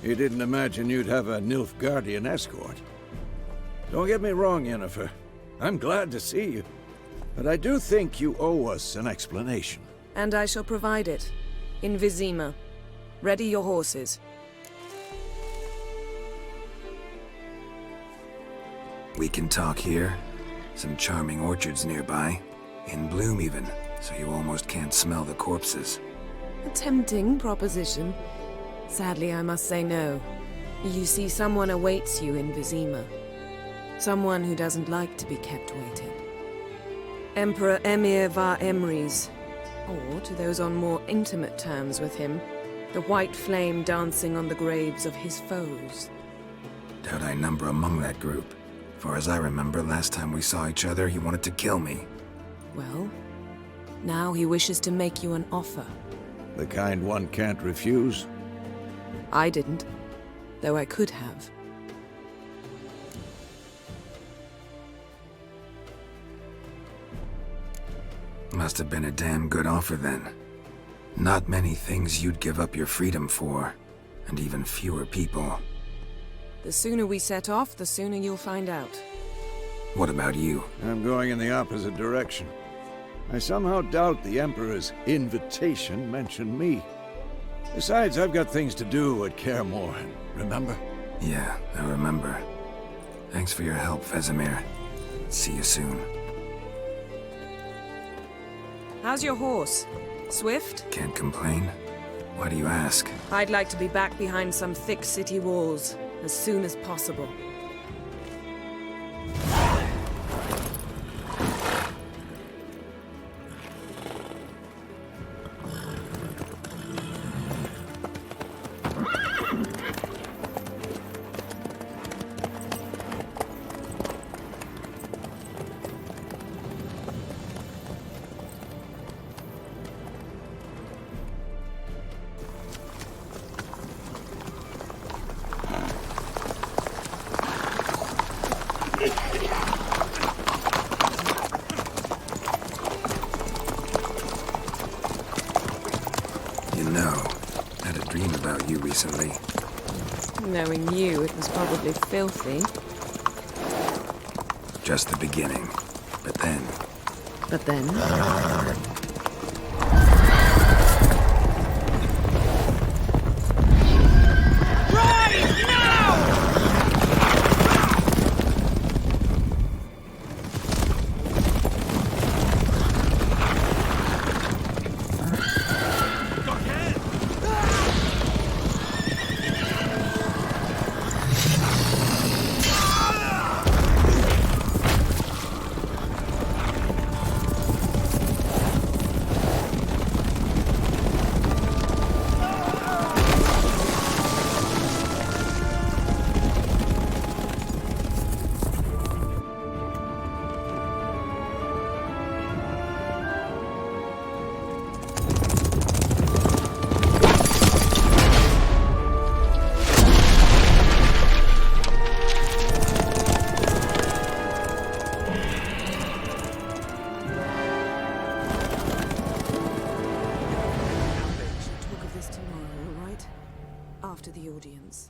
[SPEAKER 4] You didn't imagine you'd have a Nilfgaardian escort. Don't get me wrong, Yennefer. I'm glad to see you. But I do think you owe us an explanation.
[SPEAKER 3] And I shall provide it. In Vizima. Ready your horses.
[SPEAKER 2] We can talk here. Some charming orchards nearby. In bloom even, so you almost can't smell the corpses.
[SPEAKER 3] A tempting proposition. Sadly, I must say no. You see, someone awaits you in Vizima. Someone who doesn't like to be kept waiting. Emperor Emir var Emrys. Or, to those on more intimate terms with him, the white flame dancing on the graves of his foes.
[SPEAKER 2] Doubt I number among that group. Far as I remember, last time we saw each other, he wanted to kill me.
[SPEAKER 3] Well, now he wishes to make you an offer.
[SPEAKER 4] The kind one can't refuse?
[SPEAKER 3] I didn't, though I could have.
[SPEAKER 2] Must have been a damn good offer then. Not many things you'd give up your freedom for, and even fewer people.
[SPEAKER 3] The sooner we set off, the sooner you'll find out.
[SPEAKER 2] What about you?
[SPEAKER 4] I'm going in the opposite direction. I somehow doubt the Emperor's invitation mentioned me. Besides, I've got things to do at Kaer Morhen, remember?
[SPEAKER 2] Yeah, I remember. Thanks for your help, Vesemir. See you soon.
[SPEAKER 3] How's your horse? Swift?
[SPEAKER 2] Can't complain. Why do you ask?
[SPEAKER 3] I'd like to be back behind some thick city walls as soon as possible.
[SPEAKER 2] You know, I had a dream about you recently.
[SPEAKER 3] Knowing you, it was probably filthy.
[SPEAKER 2] Just the beginning. But then...
[SPEAKER 3] But then? After the audience.